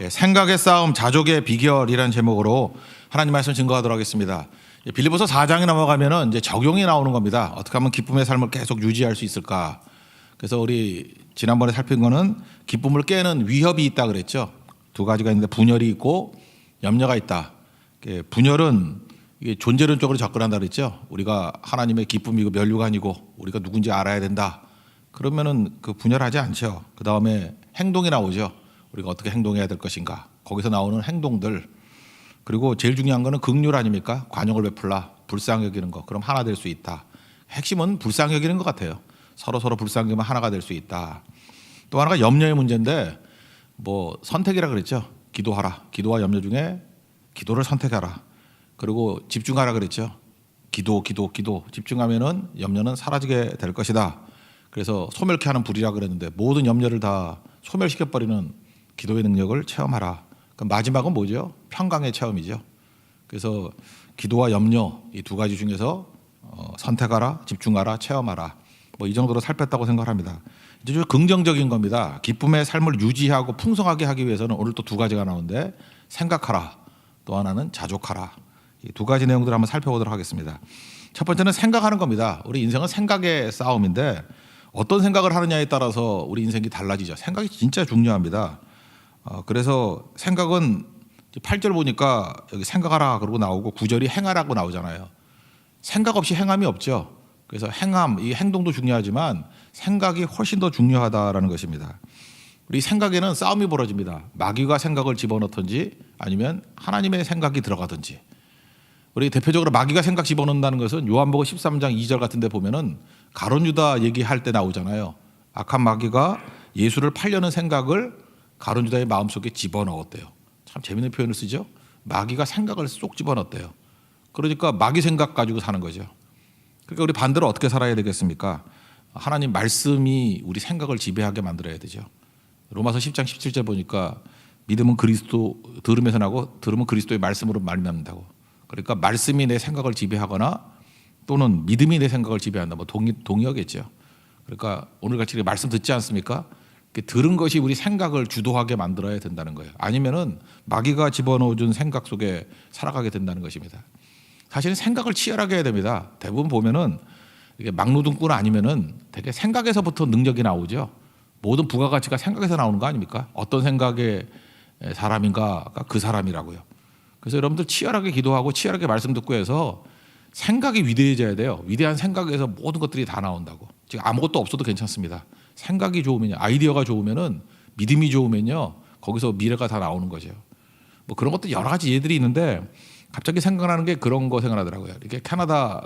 생각의 싸움, 자족의 비결이라는 제목으로 하나님 말씀 증거하도록 하겠습니다. 빌립보서 4장에 넘어가면은 이제 적용이 나오는 겁니다. 어떻게 하면 기쁨의 삶을 계속 유지할 수 있을까? 그래서 우리 지난번에 살핀 거는 기쁨을 깨는 위협이 있다 그랬죠. 두 가지가 있는데 분열이 있고 염려가 있다. 분열은 이게 존재론적으로 접근한다 그랬죠. 우리가 하나님의 기쁨이고 면류관이고 우리가 누군지 알아야 된다. 그러면은 그 분열하지 않죠. 그 다음에 행동이 나오죠. 우리가 어떻게 행동해야 될 것인가. 거기서 나오는 행동들. 그리고 제일 중요한 거는 긍휼 아닙니까? 관용을 베풀라. 불쌍히 여기는 거. 그럼 하나 될 수 있다. 핵심은 불쌍히 여기는 것 같아요. 서로 불쌍히 여기면 하나가 될 수 있다. 또 하나가 염려의 문제인데 뭐 선택이라 그랬죠. 기도하라. 기도와 염려 중에 기도를 선택하라. 그리고 집중하라 그랬죠. 기도. 집중하면은 염려는 사라지게 될 것이다. 그래서 소멸케 하는 불이라 그랬는데 모든 염려를 다 소멸시켜버리는 기도의 능력을 체험하라. 그럼 마지막은 뭐죠? 평강의 체험이죠. 그래서 기도와 염려 이 두 가지 중에서 선택하라, 집중하라, 체험하라. 뭐 이 정도로 살폈다고 생각합니다. 이제 좀 긍정적인 겁니다. 기쁨의 삶을 유지하고 풍성하게 하기 위해서는 오늘 또 두 가지가 나오는데 생각하라, 또 하나는 자족하라. 이 두 가지 내용들을 한번 살펴보도록 하겠습니다. 첫 번째는 생각하는 겁니다. 우리 인생은 생각의 싸움인데 어떤 생각을 하느냐에 따라서 우리 인생이 달라지죠. 생각이 진짜 중요합니다. 그래서 생각은 8절 보니까 여기 생각하라 그러고 나오고 9절이 행하라고 나오잖아요. 생각 없이 행함이 없죠. 그래서 행함, 이 행동도 중요하지만 생각이 훨씬 더 중요하다라는 것입니다. 우리 생각에는 싸움이 벌어집니다. 마귀가 생각을 집어넣든지 아니면 하나님의 생각이 들어가든지. 우리 대표적으로 마귀가 생각 집어넣는다는 것은 요한복음 13장 2절 같은 데 보면은 가룟 유다 얘기할 때 나오잖아요. 악한 마귀가 예수를 팔려는 생각을 가룟 유다의 마음속에 집어넣었대요. 참 재밌는 표현을 쓰죠. 마귀가 생각을 쏙 집어넣었대요. 그러니까 마귀 생각 가지고 사는 거죠. 그러니까 우리 반대로 어떻게 살아야 되겠습니까? 하나님 말씀이 우리 생각을 지배하게 만들어야 되죠. 로마서 10장 17절 보니까 믿음은 그리스도 들으면서 나고 들으면 그리스도의 말씀으로 말미암는다고. 그러니까 말씀이 내 생각을 지배하거나 또는 믿음이 내 생각을 지배한다. 뭐 동의하겠죠. 그러니까 오늘같이 말씀 듣지 않습니까? 들은 것이 우리 생각을 주도하게 만들어야 된다는 거예요. 아니면은 마귀가 집어넣어준 생각 속에 살아가게 된다는 것입니다. 사실은 생각을 치열하게 해야 됩니다. 대부분 보면은 이게 막노동꾼 아니면은 되게 생각에서부터 능력이 나오죠. 모든 부가가치가 생각에서 나오는 거 아닙니까? 어떤 생각의 사람인가가 그 사람이라고요. 그래서 여러분들 치열하게 기도하고 치열하게 말씀 듣고 해서 생각이 위대해져야 돼요. 위대한 생각에서 모든 것들이 다 나온다고. 지금 아무것도 없어도 괜찮습니다. 생각이 좋으면요, 아이디어가 좋으면은, 믿음이 좋으면요, 거기서 미래가 다 나오는 거죠. 뭐 그런 것도 여러 가지 예들이 있는데 갑자기 생각나는 게 그런 거 생각나더라고요. 이렇게 캐나다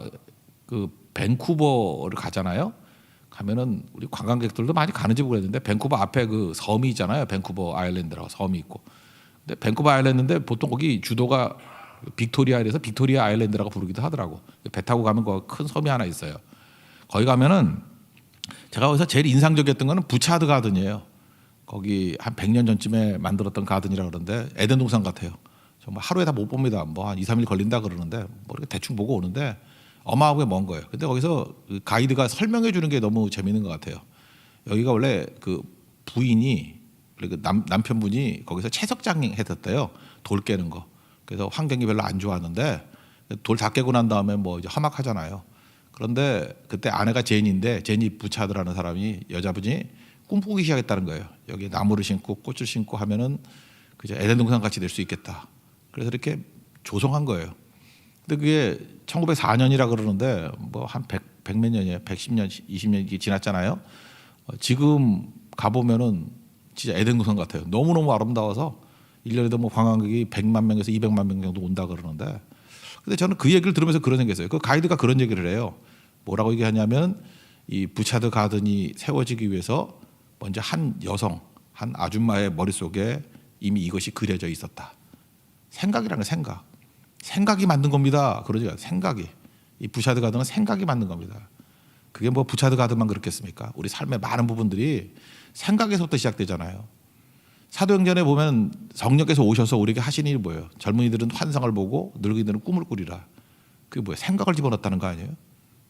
그 밴쿠버를 가잖아요. 가면은 우리 관광객들도 많이 가는지 모르겠는데 밴쿠버 앞에 그 섬이 있잖아요. 밴쿠버 아일랜드라고 섬이 있고. 근데 밴쿠버 아일랜드인데 보통 거기 주도가 빅토리아에서 빅토리아 아일랜드라고 부르기도 하더라고. 배 타고 가면 그 큰 섬이 하나 있어요. 거기 가면은 제가 거기서 제일 인상적이었던 거는 부차드 가든이에요. 거기 한 100년 전쯤에 만들었던 가든이라고 그러는데 에덴 동산 같아요. 정말 하루에 다 못 봅니다. 뭐 한 2, 3일 걸린다 그러는데 뭐 이렇게 대충 보고 오는데 어마어마하게 먼 거예요. 근데 거기서 그 가이드가 설명해 주는 게 너무 재밌는 것 같아요. 여기가 원래 그 부인이 그 남편분이 거기서 채석장 했었대요. 돌 깨는 거. 그래서 환경이 별로 안 좋았는데 돌 다 깨고 난 다음에 뭐 이제 험악하잖아요. 그런데 그때 아내가 제인인데 제니 부차드라는 사람이 여자분이 꿈꾸기 시작했다는 거예요. 여기 나무를 심고 꽃을 심고 하면은 그저 에덴 동산 같이 될 수 있겠다. 그래서 이렇게 조성한 거예요. 근데 그게 1904년이라 그러는데 뭐 한 100몇 년이에요. 110년, 20년이 지났잖아요. 지금 가보면은 진짜 에덴 동산 같아요. 너무너무 아름다워서 1년에도 뭐 관광객이 100만 명에서 200만 명 정도 온다 그러는데, 근데 저는 그 얘기를 들으면서 그런 생각했어요. 그 가이드가 그런 얘기를 해요. 뭐라고 얘기하냐면 이 부차드 가든이 세워지기 위해서 먼저 한 여성, 한 아줌마의 머릿속에 이미 이것이 그려져 있었다. 생각이라는 생각. 생각이 만든 겁니다. 그러죠. 생각이. 이 부차드 가든은 생각이 만든 겁니다. 그게 뭐 부차드 가든만 그렇겠습니까? 우리 삶의 많은 부분들이 생각에서부터 시작되잖아요. 사도행전에 보면 성령께서 오셔서 우리에게 하신 일이 뭐예요? 젊은이들은 환상을 보고 늙은이들은 꿈을 꾸리라. 그게 뭐예요? 생각을 집어넣었다는 거 아니에요?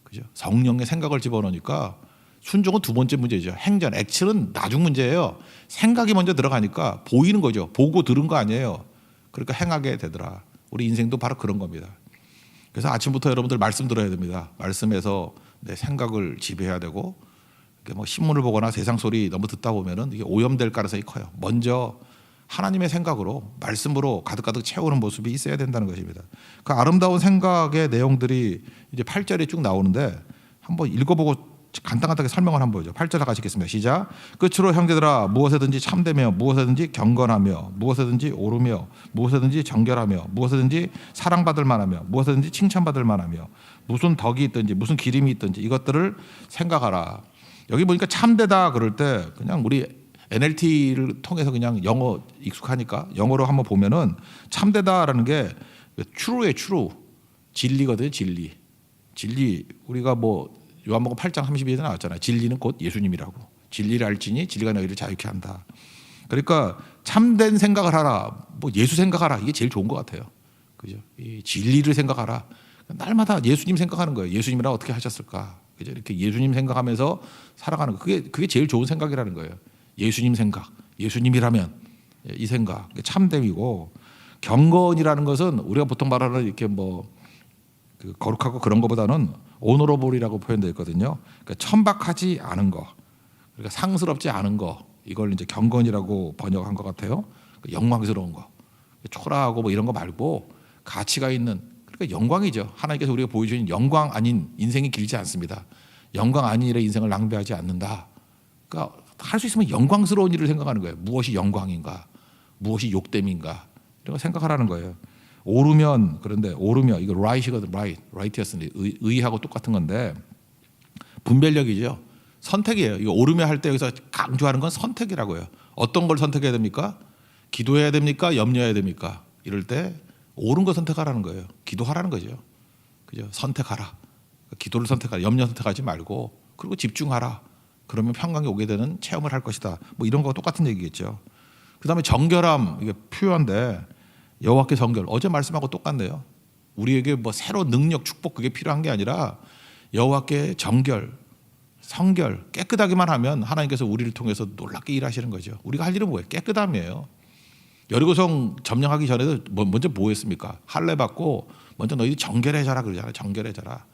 그죠? 성령의 생각을 집어넣으니까 순종은 두 번째 문제죠. 행전, 액션은 나중 문제예요. 생각이 먼저 들어가니까 보이는 거죠. 보고 들은 거 아니에요. 그러니까 행하게 되더라. 우리 인생도 바로 그런 겁니다. 그래서 아침부터 여러분들 말씀 들어야 됩니다. 말씀에서 내 생각을 지배해야 되고, 뭐 신문을 보거나 세상 소리 너무 듣다 보면은 이게 오염될 가능성이 커요. 먼저 하나님의 생각으로 말씀으로 가득가득 채우는 모습이 있어야 된다는 것입니다. 그 아름다운 생각의 내용들이 이제 8절에 쭉 나오는데 한번 읽어보고 간단하게 설명을 한번 보죠. 8절 같이 읽겠습니다. 시작. 끝으로 형제들아 무엇에든지 참되며 무엇에든지 경건하며 무엇에든지 오르며 무엇에든지 정결하며 무엇에든지 사랑받을 만하며 무엇에든지 칭찬받을 만하며 무슨 덕이 있든지 무슨 기림이 있든지 이것들을 생각하라. 여기 보니까 참되다 그럴 때 그냥 우리 NLT를 통해서 그냥 영어 익숙하니까 영어로 한번 보면은 참되다라는 게 true의 true 진리거든요. 진리 우리가 뭐 요한복음 8장 32절에 나왔잖아요. 진리는 곧 예수님이라고. 진리를 알지니 진리가 너희를 자유케 한다. 그러니까 참된 생각을 하라. 뭐 예수 생각하라. 이게 제일 좋은 것 같아요. 그죠? 이 진리를 생각하라. 날마다 예수님 생각하는 거예요. 예수님이랑 어떻게 하셨을까? 그죠? 이렇게 예수님 생각하면서 살아가는 거. 그게 제일 좋은 생각이라는 거예요. 예수님 생각. 예수님이라면 이 생각. 참됨이고 경건이라는 것은 우리가 보통 말하는 이렇게 뭐 그 거룩하고 그런 것보다는 오너러블이라고 표현되어 있거든요. 그러니까 천박하지 않은 거, 그러니까 상스럽지 않은 거, 이걸 이제 경건이라고 번역한 것 같아요. 영광스러운 거, 초라하고 뭐 이런 거 말고 가치가 있는, 그러니까 영광이죠. 하나님께서 우리가 보여주신 영광 아닌 인생이 길지 않습니다. 영광 아닌 일에 인생을 낭비하지 않는다. 그러니까 할 수 있으면 영광스러운 일을 생각하는 거예요. 무엇이 영광인가, 무엇이 욕됨인가 이런 거 생각하라는 거예요. 오르면, 그런데 오르며 이거 right이거든. right였습니다. 의하고 똑같은 건데 분별력이죠. 선택이에요. 이거 오르며 할 때 여기서 강조하는 건 선택이라고요. 어떤 걸 선택해야 됩니까? 기도해야 됩니까? 염려해야 됩니까? 이럴 때 옳은 거 선택하라는 거예요. 기도하라는 거죠. 그죠? 선택하라. 기도를 선택하라. 염려 선택하지 말고 그리고 집중하라. 그러면 평강이 오게 되는 체험을 할 것이다. 뭐 이런 거와 똑같은 얘기겠죠. 그다음에 정결함, 이게 필요한데 여호와께 정결. 어제 말씀하고 똑같네요. 우리에게 뭐 새로운 능력, 축복 그게 필요한 게 아니라 여호와께 정결, 성결, 깨끗하기만 하면 하나님께서 우리를 통해서 놀랍게 일하시는 거죠. 우리가 할 일은 뭐예요? 깨끗함이에요. 여리고성 점령하기 전에도 먼저 뭐 했습니까? 할례 받고 먼저 너희들이 정결해져라 그러잖아요. 정결해져라.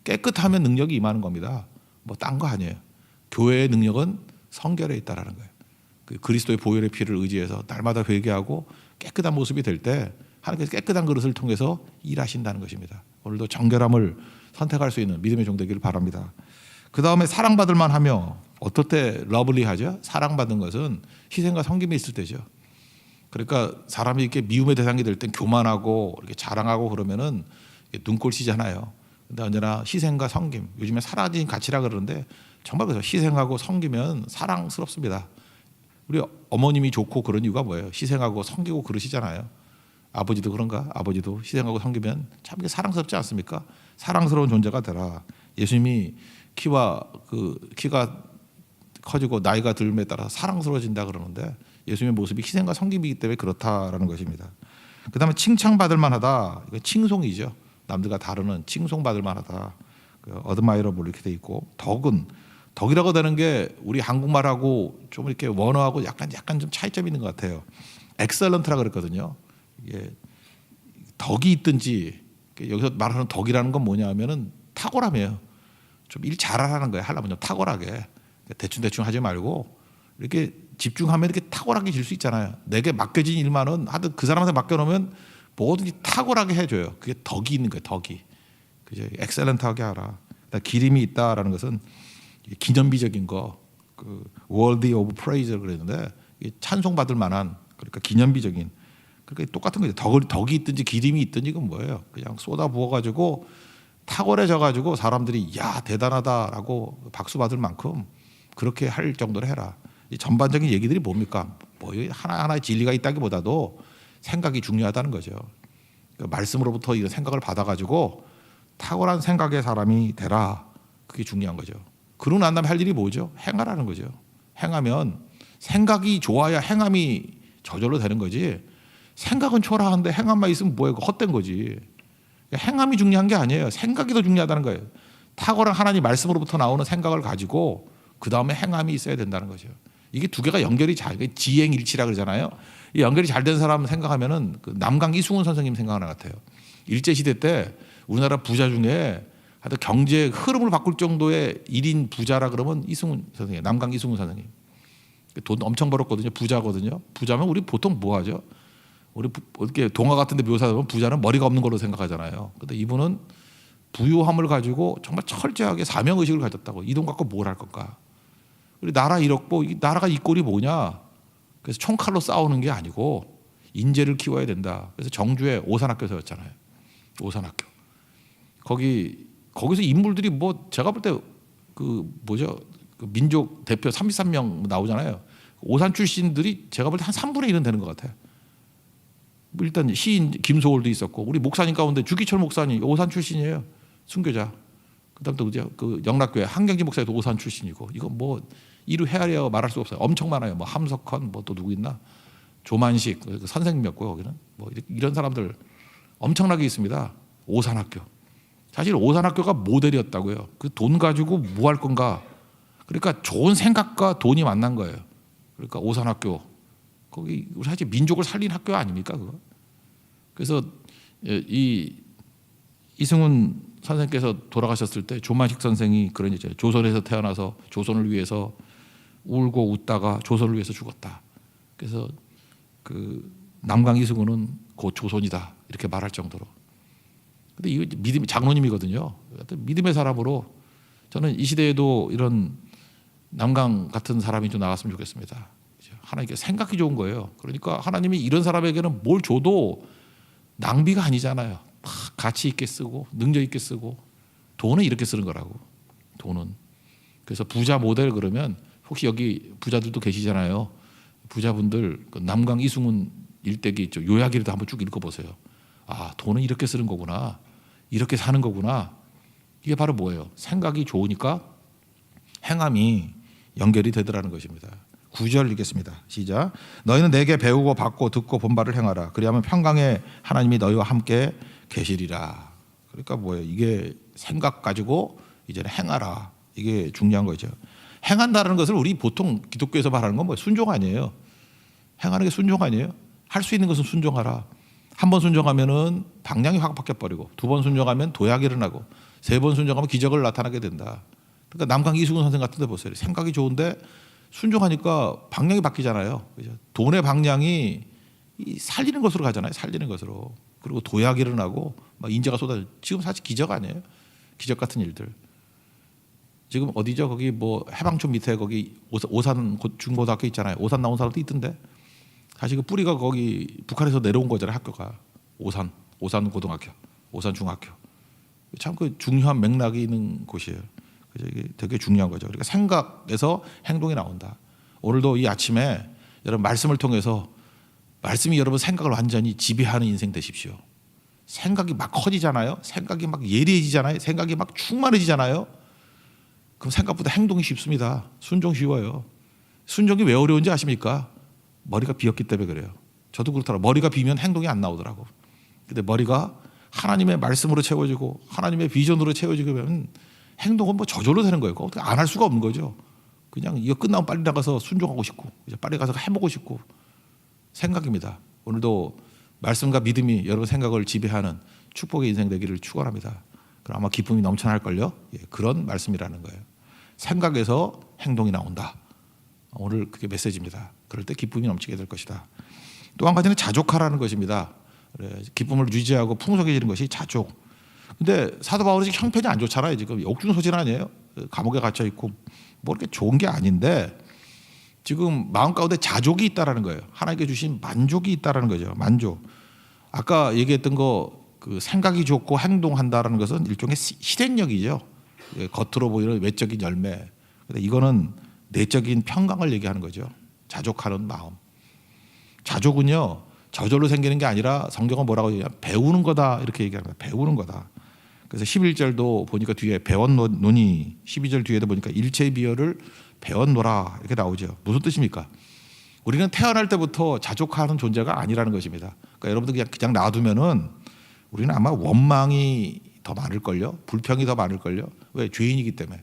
깨끗하면 능력이 임하는 겁니다. 뭐 딴 거 아니에요. 교회의 능력은 성결에 있다라는 거예요. 그 그리스도의 보혈의 피를 의지해서 날마다 회개하고 깨끗한 모습이 될 때 하나님께서 깨끗한 그릇을 통해서 일하신다는 것입니다. 오늘도 정결함을 선택할 수 있는 믿음의 종 되기를 바랍니다. 그 다음에 사랑받을 만하며, 어떨 때 러블리하죠? 사랑받는 것은 희생과 섬김이 있을 때죠. 그러니까 사람이 이렇게 미움의 대상이 될 땐 교만하고 이렇게 자랑하고 그러면은 눈꼴시잖아요. 근데 언제나 희생과 섬김, 요즘에 사라진 가치라 그러는데 정말 그래서 희생하고 섬기면 사랑스럽습니다. 우리 어머님이 좋고 그런 이유가 뭐예요? 희생하고 섬기고 그러시잖아요. 아버지도 그런가? 아버지도 희생하고 섬기면 참 사랑스럽지 않습니까? 사랑스러운 존재가 되라. 예수님이 키가 커지고 나이가 들음에 따라 사랑스러워진다 그러는데 예수님의 모습이 희생과 섬김이기 때문에 그렇다라는 것입니다. 그다음에 칭찬받을 만하다. 이거 칭송이죠. 남들과 다르는 칭송받을 만하다. 어드마이러블 이렇게 돼 있고, 덕이라고 되는 게 우리 한국말하고 좀 이렇게 원어하고 약간 좀 차이점이 있는 것 같아요. 엑셀런트라 그랬거든요. 이게 덕이 있든지, 여기서 말하는 덕이라는 건 뭐냐면은 탁월함이에요. 좀 일 잘하라는 거예요. 하려면 좀 탁월하게. 대충 하지 말고 이렇게 집중하면 이렇게 탁월하게 질 수 있잖아요. 내게 맡겨진 일만은 하여튼 그 사람한테 맡겨놓으면 뭐든지 탁월하게 해줘요. 그게 덕이 있는 거예요. 덕이. 그죠? 엑셀런트하게 하라. 기림이 있다라는 것은 기념비적인 거, 그 worthy of praise를 그랬는데 찬송받을 만한, 그러니까 기념비적인, 그러니까 똑같은 거죠. 덕이 있든지 기림이 있든지 이건 뭐예요? 그냥 쏟아 부어가지고 탁월해져가지고 사람들이 야 대단하다라고 박수 받을 만큼 그렇게 할 정도로 해라. 이 전반적인 얘기들이 뭡니까? 뭐 하나하나의 진리가 있다기보다도 생각이 중요하다는 거죠. 그러니까 말씀으로부터 이런 생각을 받아가지고 탁월한 생각의 사람이 되라. 그게 중요한 거죠. 그러고 난 다음에 할 일이 뭐죠? 행하라는 거죠. 행하면, 생각이 좋아야 행함이 저절로 되는 거지, 생각은 초라한데 행함만 있으면 뭐예요? 헛된 거지. 행함이 중요한 게 아니에요. 생각이 더 중요하다는 거예요. 탁월한 하나님 말씀으로부터 나오는 생각을 가지고 그 다음에 행함이 있어야 된다는 거죠. 이게 두 개가 연결이 잘, 지행일치라 그러잖아요. 이 연결이 잘 된 사람 생각하면은 그 남강 이승훈 선생님 생각하는 것 같아요. 일제 시대 때 우리나라 부자 중에 하여튼 경제 흐름을 바꿀 정도의 1인 부자라 그러면 이승훈 선생님, 남강 이승훈 선생님. 돈 엄청 벌었거든요. 부자거든요. 부자면 우리 보통 뭐 하죠? 우리 이렇게 동화 같은 데 묘사하면 부자는 머리가 없는 걸로 생각하잖아요. 근데 이분은 부유함을 가지고 정말 철저하게 사명의식을 가졌다고. 이 돈 갖고 뭘 할 건가? 우리 나라 잃었고 이 나라가 이 꼴이 뭐냐? 그래서 총칼로 싸우는 게 아니고 인재를 키워야 된다. 그래서 정주에 오산학교 세웠잖아요. 오산학교. 거기서 인물들이 뭐 제가 볼 때 그 뭐죠? 그 민족 대표 33명 나오잖아요. 오산 출신들이 제가 볼 때 한 3분의 1은 되는 것 같아요. 일단 시인 김소월도 있었고 우리 목사님 가운데 주기철 목사님 오산 출신이에요. 순교자. 그다음 또 그 영락교회 한경지 목사님도 오산 출신이고 이거 뭐 이루 헤아려 말할 수 없어요. 엄청 많아요. 뭐 함석헌 뭐 또 누구 있나? 조만식 선생님이었고요. 거기는 뭐 이런 사람들 엄청나게 있습니다. 오산학교. 사실 오산학교가 모델이었다고요. 그 돈 가지고 뭐 할 건가? 그러니까 좋은 생각과 돈이 만난 거예요. 그러니까 오산학교 거기 우리 사실 민족을 살린 학교 아닙니까 그거? 그래서 이 이승훈 선생께서 돌아가셨을 때 조만식 선생이 그런 얘기죠. 조선에서 태어나서 조선을 위해서 울고 웃다가 조선을 위해서 죽었다. 그래서 그 남강 이승훈은 곧 조선이다 이렇게 말할 정도로. 근데 이거 믿음이 장로님이거든요. 믿음의 사람으로 저는 이 시대에도 이런 남강 같은 사람이 좀 나왔으면 좋겠습니다. 하나님께 생각이 좋은 거예요. 그러니까 하나님이 이런 사람에게는 뭘 줘도 낭비가 아니잖아요. 다 가치 있게 쓰고 능력 있게 쓰고 돈은 이렇게 쓰는 거라고. 돈은. 그래서 부자 모델 그러면 혹시 여기 부자들도 계시잖아요. 부자분들 그 남강 이승훈 일대기 있죠. 요약이라도 한번 쭉 읽어보세요. 아 돈은 이렇게 쓰는 거구나. 이렇게 사는 거구나. 이게 바로 뭐예요? 생각이 좋으니까 행함이 연결이 되더라는 것입니다. 9절 읽겠습니다. 시작. 너희는 내게 배우고 받고 듣고 본 바를 행하라. 그리하면 평강의 하나님이 너희와 함께 계시리라. 그러니까 뭐예요? 이게 생각 가지고 이제는 행하라. 이게 중요한 거죠. 행한다는 것을 우리 보통 기독교에서 말하는 건 뭐예요? 순종 아니에요. 행하는 게 순종 아니에요. 할 수 있는 것은 순종하라. 한 번 순종하면은 방향이 확 바뀌어버리고 두 번 순종하면 도약이 일어나고 세 번 순종하면 기적을 나타나게 된다. 그러니까 남강 이승훈 선생 같은 데 보세요. 생각이 좋은데 순종하니까 방향이 바뀌잖아요. 그죠? 돈의 방향이 살리는 것으로 가잖아요. 살리는 것으로. 그리고 도약이 일어나고 막 인재가 쏟아져. 지금 사실 기적 아니에요. 기적 같은 일들. 지금 어디죠? 거기 뭐 해방촌 밑에 거기 오산 중고등학교 있잖아요. 오산 나온 사람도 있던데. 사실 그 뿌리가 거기 북한에서 내려온 거잖아요. 학교가 오산 고등학교, 오산 중학교. 참 그 중요한 맥락이 있는 곳이에요. 그래서 이게 되게 중요한 거죠. 그러니까 생각에서 행동이 나온다. 오늘도 이 아침에 여러분 말씀을 통해서 말씀이 여러분 생각을 완전히 지배하는 인생 되십시오. 생각이 막 커지잖아요. 생각이 막 예리해지잖아요. 생각이 막 충만해지잖아요. 그럼 생각보다 행동이 쉽습니다. 순종 쉬워요. 순종이 왜 어려운지 아십니까? 머리가 비었기 때문에 그래요. 저도 그렇더라고요. 머리가 비면 행동이 안 나오더라고. 근데 머리가 하나님의 말씀으로 채워지고 하나님의 비전으로 채워지면 행동은 뭐 저절로 되는 거예요. 어떻게 안 할 수가 없는 거죠. 그냥 이거 끝나면 빨리 나가서 순종하고 싶고 이제 빨리 가서 해보고 싶고 생각입니다. 오늘도 말씀과 믿음이 여러분 생각을 지배하는 축복의 인생 되기를 축원합니다. 그럼 아마 기쁨이 넘쳐날걸요. 예, 그런 말씀이라는 거예요. 생각에서 행동이 나온다. 오늘 그게 메시지입니다. 그럴 때 기쁨이 넘치게 될 것이다. 또 한 가지는 자족하라는 것입니다. 기쁨을 유지하고 풍성해지는 것이 자족. 근데 사도 바울이 지금 형편이 안 좋잖아요. 지금 역중소진 아니에요. 감옥에 갇혀 있고 뭐 이렇게 좋은 게 아닌데 지금 마음 가운데 자족이 있다라는 거예요. 하나님께 주신 만족이 있다라는 거죠. 만족. 아까 얘기했던 거 그 생각이 좋고 행동한다라는 것은 일종의 실행력이죠. 겉으로 보이는 외적인 열매. 근데 이거는 내적인 평강을 얘기하는 거죠. 자족하는 마음. 자족은요 저절로 생기는 게 아니라 성경은 뭐라고 얘기하냐 배우는 거다 이렇게 얘기합니다. 배우는 거다. 그래서 11절도 보니까 뒤에 배웠노니 12절 뒤에도 보니까 일체의 비열을 배웠노라 이렇게 나오죠. 무슨 뜻입니까? 우리는 태어날 때부터 자족하는 존재가 아니라는 것입니다. 그러니까 여러분들 그냥 놔두면은 우리는 아마 원망이 더 많을걸요. 불평이 더 많을걸요. 왜? 죄인이기 때문에.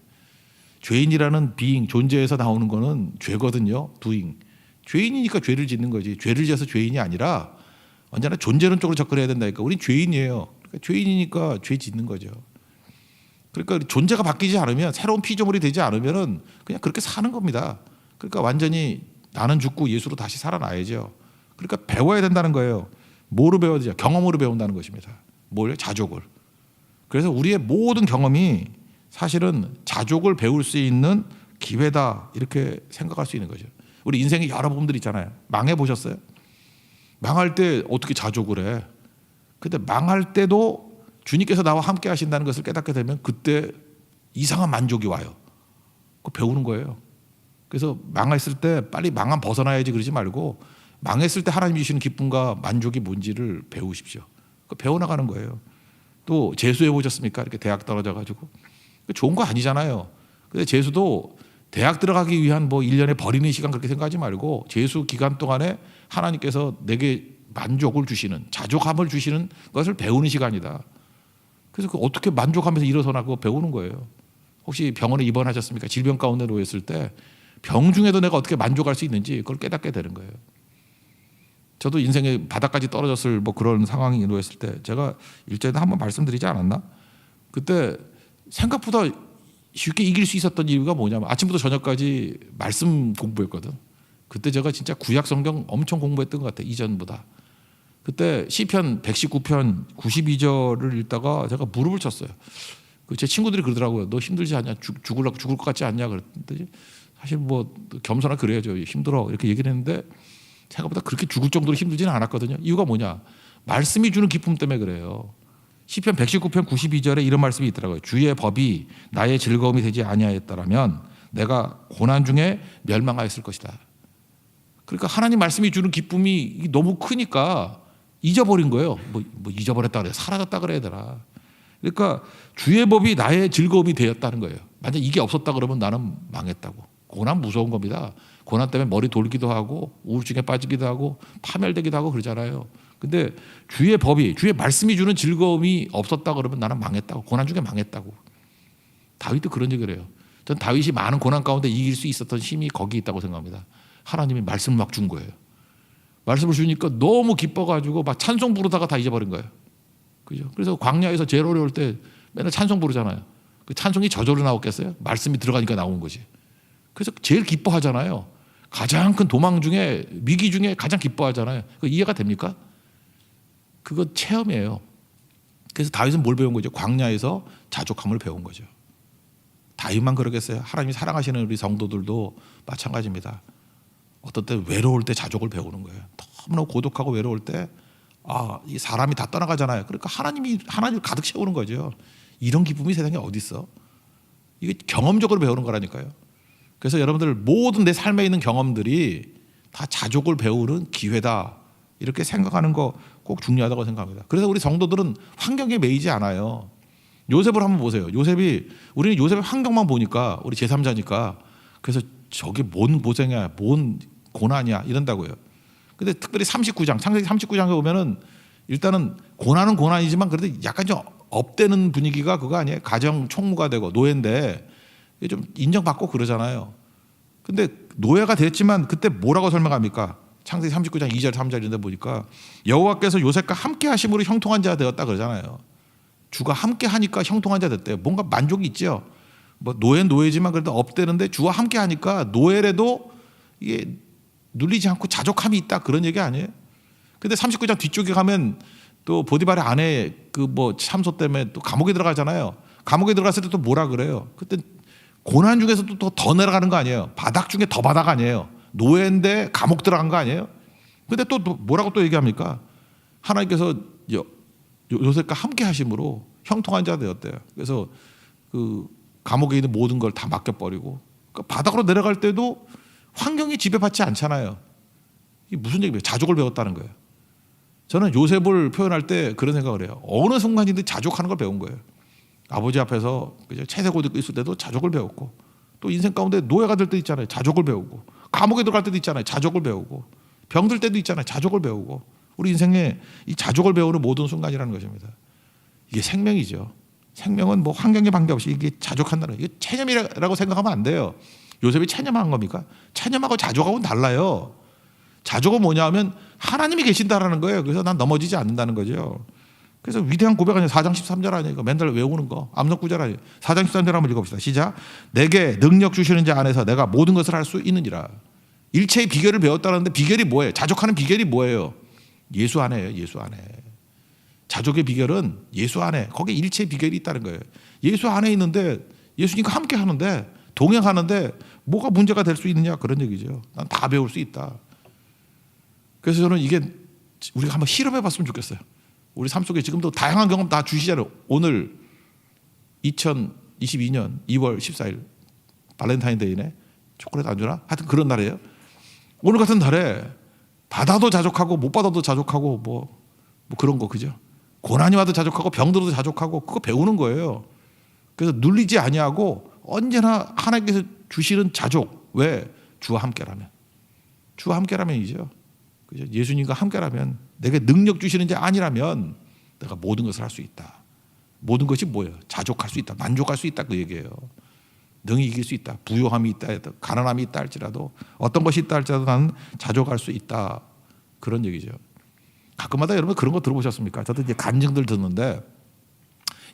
죄인이라는 비잉 존재에서 나오는 거는 죄거든요. doing. 죄인이니까 죄를 짓는 거지. 죄를 지어서 죄인이 아니라 언제나 존재론적으로 접근해야 된다니까. 우린 죄인이에요. 그러니까 죄인이니까 죄 짓는 거죠. 그러니까 존재가 바뀌지 않으면, 새로운 피조물이 되지 않으면은 그냥 그렇게 사는 겁니다. 그러니까 완전히 나는 죽고 예수로 다시 살아나야죠. 그러니까 배워야 된다는 거예요. 뭐로 배워야 되죠? 경험으로 배운다는 것입니다. 뭘? 자족을. 그래서 우리의 모든 경험이 사실은 자족을 배울 수 있는 기회다, 이렇게 생각할 수 있는 거죠. 우리 인생에 여러 부분들 있잖아요. 망해 보셨어요? 망할 때 어떻게 자족을 해? 근데 망할 때도 주님께서 나와 함께 하신다는 것을 깨닫게 되면 그때 이상한 만족이 와요. 그거 배우는 거예요. 그래서 망했을 때 빨리 망한 벗어나야지 그러지 말고, 망했을 때 하나님이 주시는 기쁨과 만족이 뭔지를 배우십시오. 그거 배워나가는 거예요. 또 재수해 보셨습니까? 이렇게 대학 떨어져 가지고 좋은 거 아니잖아요. 근데 재수도 대학 들어가기 위한 뭐 1년에 버리는 시간 그렇게 생각하지 말고, 재수 기간 동안에 하나님께서 내게 만족을 주시는, 자족함을 주시는 것을 배우는 시간이다. 그래서 그 어떻게 만족하면서 일어서나 그거 배우는 거예요. 혹시 병원에 입원하셨습니까? 질병 가운데 놓였을 때 병 중에도 내가 어떻게 만족할 수 있는지 그걸 깨닫게 되는 거예요. 저도 인생의 바닥까지 떨어졌을 뭐 그런 상황이 놓였을 때 제가 일전에 한번 말씀드리지 않았나? 그때 생각보다 쉽게 이길 수 있었던 이유가 뭐냐면, 아침부터 저녁까지 말씀 공부했거든. 그때 제가 진짜 구약 성경 엄청 공부했던 것 같아요. 이전보다. 그때 시편 119편 92절을 읽다가 제가 무릎을 쳤어요. 제 친구들이 그러더라고요. 너 힘들지 않냐? 죽을 것 같지 않냐? 그랬더니 사실 뭐 겸손하게 그래야죠. 힘들어 이렇게 얘기를 했는데 생각보다 그렇게 죽을 정도로 힘들지는 않았거든요. 이유가 뭐냐? 말씀이 주는 기쁨 때문에 그래요. 시편 119편 92절에 이런 말씀이 있더라고요. 주의 법이 나의 즐거움이 되지 아니하였더라면 내가 고난 중에 멸망하였을 것이다. 그러니까 하나님 말씀이 주는 기쁨이 너무 크니까 잊어버린 거예요. 뭐 잊어버렸다 그래, 사라졌다 그래야 되나. 그러니까 주의 법이 나의 즐거움이 되었다는 거예요. 만약 이게 없었다 그러면 나는 망했다고. 고난 무서운 겁니다. 고난 때문에 머리 돌기도 하고 우울증에 빠지기도 하고 파멸되기도 하고 그러잖아요. 근데 주의 법이, 주의 말씀이 주는 즐거움이 없었다 그러면 나는 망했다고. 고난 중에 망했다고. 다윗도 그런 얘기를 해요. 전 다윗이 많은 고난 가운데 이길 수 있었던 힘이 거기 있다고 생각합니다. 하나님이 말씀을 막 준 거예요. 말씀을 주니까 너무 기뻐가지고 막 찬송 부르다가 다 잊어버린 거예요. 그죠? 그래서 광야에서 제일 어려울 때 맨날 찬송 부르잖아요. 그 찬송이 저절로 나왔겠어요? 말씀이 들어가니까 나온 거지. 그래서 제일 기뻐하잖아요. 가장 큰 도망 중에, 위기 중에 가장 기뻐하잖아요. 그거 이해가 됩니까? 그거 체험이에요. 그래서 다윗은 뭘 배운 거죠? 광야에서 자족함을 배운 거죠. 다윗만 그러겠어요? 하나님이 사랑하시는 우리 성도들도 마찬가지입니다. 어떤 때 외로울 때 자족을 배우는 거예요. 너무나 고독하고 외로울 때, 이 사람이 다 떠나가잖아요. 그러니까 하나님을 가득 채우는 거죠. 이런 기쁨이 세상에 어디 있어? 이게 경험적으로 배우는 거라니까요. 그래서 여러분들 모든 내 삶에 있는 경험들이 다 자족을 배우는 기회다, 이렇게 생각하는 거 꼭 중요하다고 생각합니다. 그래서 우리 성도들은 환경에 매이지 않아요. 요셉을 한번 보세요. 우리는 요셉의 환경만 보니까, 우리 제3자니까 그래서 저게 뭔 고생이야, 뭔 고난이야 이런다고요. 근데 특별히 39장, 창세기 39장에 보면은 일단은 고난은 고난이지만 그래도 약간 좀 업되는 분위기가 그거 아니에요. 가정 총무가 되고 노예인데 좀 인정받고 그러잖아요. 근데 노예가 됐지만 그때 뭐라고 설명합니까? 창세기 39장 2절 3절인데 보니까 여호와께서 요셉과 함께 하심으로 형통한 자가 되었다 그러잖아요. 주가 함께 하니까 형통한 자 됐대요. 뭔가 만족이 있죠. 뭐 노예지만 그래도 업되는데 주와 함께 하니까 노예라도 이게 눌리지 않고 자족함이 있다, 그런 얘기 아니에요? 근데 39장 뒤쪽에 가면 또 보디발의 아내 그 뭐 참소 때문에 또 감옥에 들어가잖아요. 감옥에 들어갔을 때 또 뭐라 그래요? 그때 고난 중에서도 또 더 내려가는 거 아니에요? 바닥 중에 더 바닥 아니에요? 노예인데 감옥 들어간 거 아니에요? 근데 또 뭐라고 또 얘기합니까? 하나님께서 요셉과 함께 하심으로 형통한 자 되었대요. 그래서 그 감옥에 있는 모든 걸 다 맡겨버리고, 그러니까 바닥으로 내려갈 때도 환경이 지배받지 않잖아요. 이게 무슨 얘기예요? 자족을 배웠다는 거예요. 저는 요셉을 표현할 때 그런 생각을 해요. 어느 순간인데 자족하는 걸 배운 거예요. 아버지 앞에서 채색옷 있을 때도 자족을 배웠고, 또 인생 가운데 노예가 될 때 있잖아요. 자족을 배우고, 감옥에 들어갈 때도 있잖아요. 자족을 배우고, 병들 때도 있잖아요. 자족을 배우고. 우리 인생에 이 자족을 배우는 모든 순간이라는 것입니다. 이게 생명이죠. 생명은 뭐 환경에 관계없이 이게 자족한다는 이게 체념이라고 생각하면 안 돼요. 요셉이 체념한 겁니까? 체념하고 자족하고는 달라요. 자족은 뭐냐면 하나님이 계신다라는 거예요. 그래서 난 넘어지지 않는다는 거죠. 그래서 위대한 고백 아니에요. 4장 13절 아니에요. 맨날 외우는 거. 암송 구절 아니에요. 4장 13절 한번 읽어봅시다. 시작. 내게 능력 주시는 자 안에서 내가 모든 것을 할 수 있느니라. 일체의 비결을 배웠다는데 비결이 뭐예요? 자족하는 비결이 뭐예요? 예수 안에요. 예수 안에. 자족의 비결은 예수 안에. 거기에 일체의 비결이 있다는 거예요. 예수 안에 있는데 예수님과 함께 하는데 동행하는데 뭐가 문제가 될 수 있느냐 그런 얘기죠. 난 다 배울 수 있다. 그래서 저는 이게 우리가 한번 실험해 봤으면 좋겠어요. 우리 삶 속에 지금도 다양한 경험 다 주시잖아요. 오늘 2022년 2월 14일 발렌타인데이네. 초콜릿 안 주나? 하여튼 그런 날이에요. 오늘 같은 날에 받아도 자족하고 못 받아도 자족하고 뭐 그런 거 그죠? 고난이 와도 자족하고 병들어도 자족하고 그거 배우는 거예요. 그래서 눌리지 아니하고 언제나 하나님께서 주시는 자족. 왜? 주와 함께라면. 주와 함께라면이죠. 그죠? 예수님과 함께라면 내게 능력 주시는 자 아니라면 내가 모든 것을 할 수 있다. 모든 것이 뭐예요? 자족할 수 있다. 만족할 수 있다 그 얘기예요. 능히 이길 수 있다. 부요함이 있다 해도 가난함이 있다 할지라도 어떤 것이 있다 할지라도 나는 자족할 수 있다. 그런 얘기죠. 가끔마다 여러분 그런 거 들어보셨습니까? 저도 이제 간증들 듣는데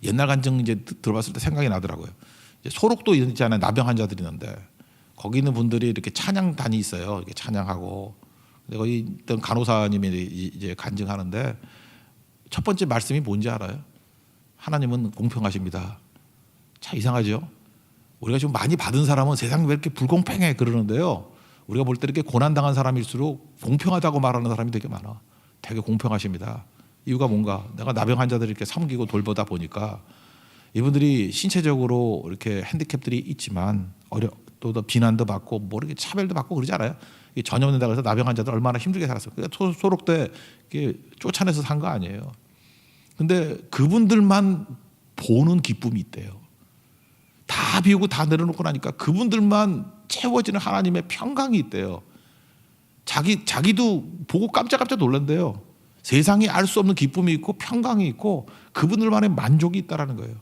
옛날 간증 이제 들어봤을 때 생각이 나더라고요. 이제 소록도 있잖아요. 나병 환자들이 있는데 거기 있는 분들이 이렇게 찬양단이 있어요. 이렇게 찬양하고 거기 있던 간호사님이 이제 간증하는데 첫 번째 말씀이 뭔지 알아요? 하나님은 공평하십니다. 참 이상하죠? 우리가 좀 많이 받은 사람은 세상이 왜 이렇게 불공평해 그러는데요. 우리가 볼 때 이렇게 고난당한 사람일수록 공평하다고 말하는 사람이 되게 많아. 되게 공평하십니다. 이유가 뭔가 내가 나병 환자들을 이렇게 섬기고 돌보다 보니까 이분들이 신체적으로 이렇게 핸디캡들이 있지만 또 비난도 받고 뭐 이렇게 차별도 받고 그러지 않아요? 전염된다고 해서 나병 환자들 얼마나 힘들게 살았어요. 그러니까 소록 때 쫓아내서 산 거 아니에요. 근데 그분들만 보는 기쁨이 있대요. 다 비우고 다 내려놓고 나니까 그분들만 채워지는 하나님의 평강이 있대요. 자기도 보고 깜짝깜짝 놀란대요. 세상이 알 수 없는 기쁨이 있고 평강이 있고 그분들만의 만족이 있다라는 거예요.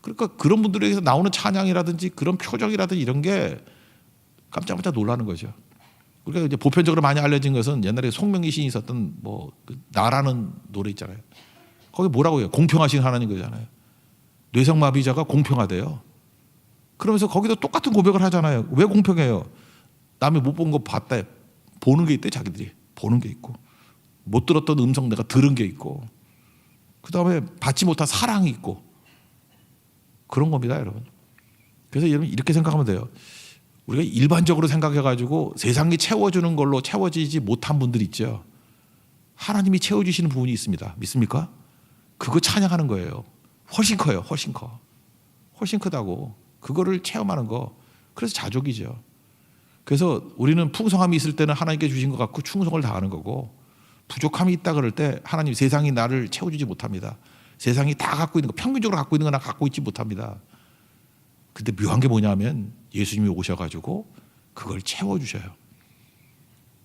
그러니까 그런 분들에게서 나오는 찬양이라든지 그런 표정이라든지 이런 게 깜짝깜짝 놀라는 거죠. 우리가 이제 보편적으로 많이 알려진 것은 옛날에 송명기 시인이 있었던 나라는 노래 있잖아요. 거기 뭐라고 해요? 공평하신 하나님 거잖아요. 뇌성마비자가 공평하대요. 그러면서 거기도 똑같은 고백을 하잖아요. 왜 공평해요? 남이 못 본 거 봤다. 보는 게 있대 자기들이. 보는 게 있고 못 들었던 음성 내가 들은 게 있고 그 다음에 받지 못한 사랑이 있고 그런 겁니다 여러분. 그래서 여러분 이렇게 생각하면 돼요. 우리가 일반적으로 생각해가지고 세상이 채워주는 걸로 채워지지 못한 분들 있죠. 하나님이 채워주시는 부분이 있습니다. 믿습니까? 그거 찬양하는 거예요. 훨씬 커요. 훨씬 커. 훨씬 크다고. 그거를 체험하는 거. 그래서 자족이죠. 그래서 우리는 풍성함이 있을 때는 하나님께 주신 것 같고 충성을 다하는 거고 부족함이 있다 그럴 때 하나님 세상이 나를 채워주지 못합니다. 세상이 다 갖고 있는 거 평균적으로 갖고 있는 거 나 갖고 있지 못합니다. 근데 묘한 게 뭐냐면 예수님이 오셔가지고 그걸 채워주셔요.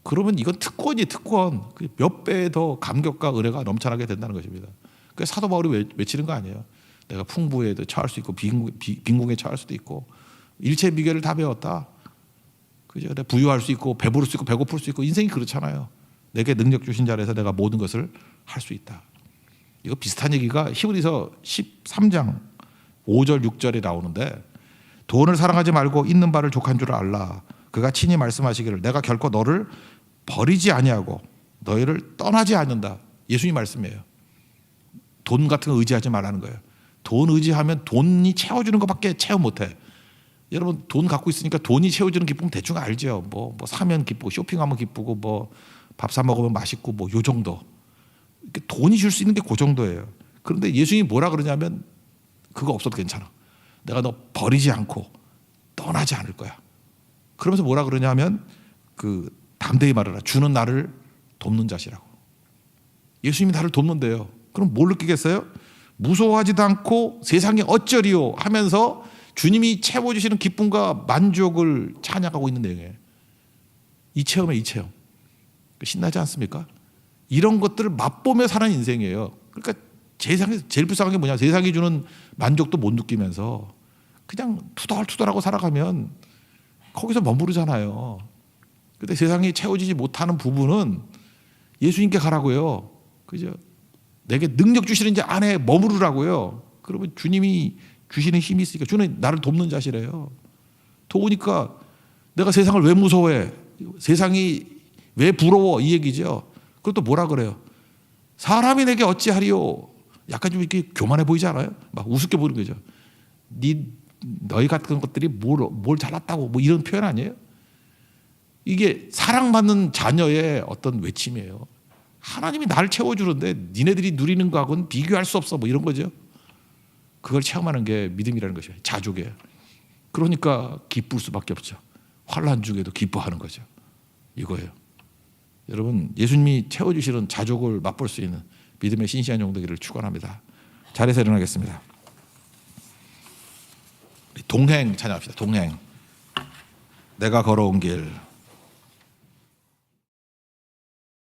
그러면 이건 특권이에요. 특권. 몇 배 더 감격과 은혜가 넘쳐나게 된다는 것입니다. 그래서 사도 바울이 외치는 거 아니에요. 내가 풍부에도 처할 수 있고 빈궁에 처할 수도 있고 일체 비결을 다 배웠다. 그죠? 부유할 수 있고 배부를 수 있고 배고플 수 있고 인생이 그렇잖아요. 내게 능력 주신 자리에서 내가 모든 것을 할 수 있다. 이거 비슷한 얘기가 히브리서 13장 5절 6절에 나오는데 돈을 사랑하지 말고 있는 바를 족한 줄 알라. 그가 친히 말씀하시기를 내가 결코 너를 버리지 아니하고 너희를 떠나지 않는다. 예수님 말씀이에요. 돈 같은 거 의지하지 말라는 거예요. 돈 의지하면 돈이 채워주는 것밖에 체험 못해. 여러분 돈 갖고 있으니까 돈이 채워주는 기쁨 대충 알죠. 뭐 사면 기쁘고 쇼핑하면 기쁘고 뭐 밥 사 먹으면 맛있고 뭐 요 정도. 돈이 줄 수 있는 게 그 정도예요. 그런데 예수님이 뭐라 그러냐면 그거 없어도 괜찮아. 내가 너 버리지 않고 떠나지 않을 거야. 그러면서 뭐라 그러냐면 담대히 말하라. 주는 나를 돕는 자시라고. 예수님이 나를 돕는데요. 그럼 뭘 느끼겠어요? 무서워하지도 않고 세상에 어쩌리요 하면서 주님이 채워주시는 기쁨과 만족을 찬양하고 있는 내용이에요. 이 체험에 이 체험. 신나지 않습니까? 이런 것들을 맛보며 사는 인생이에요. 그러니까 제일 불쌍한 게 뭐냐? 세상이 주는 만족도 못 느끼면서 그냥 투덜투덜하고 살아가면 거기서 머무르잖아요. 근데 세상이 채워지지 못하는 부분은 예수님께 가라고요. 그죠? 내게 능력 주시는 자 안에 머무르라고요. 그러면 주님이 주시는 힘이 있으니까 주는 나를 돕는 자시래요. 도우니까 내가 세상을 왜 무서워해? 세상이 왜 부러워? 이 얘기죠. 그것도 뭐라 그래요? 사람이 내게 어찌하리요? 약간 좀 이렇게 교만해 보이지 않아요? 막 우습게 보이는 거죠. 너희 같은 것들이 뭘 잘났다고 뭐 이런 표현 아니에요? 이게 사랑받는 자녀의 어떤 외침이에요. 하나님이 나를 채워주는데 니네들이 누리는 거하고는 비교할 수 없어 뭐 이런 거죠. 그걸 체험하는 게 믿음이라는 것이에요. 자족이에요. 그러니까 기쁠 수밖에 없죠. 환난 중에도 기뻐하는 거죠. 이거예요. 여러분 예수님이 채워주시는 자족을 맛볼 수 있는 믿음의 신실한 용되기를 축원합니다. 자리에서 일어나겠습니다. 동행 찬양합시다. 동행. 내가 걸어온 길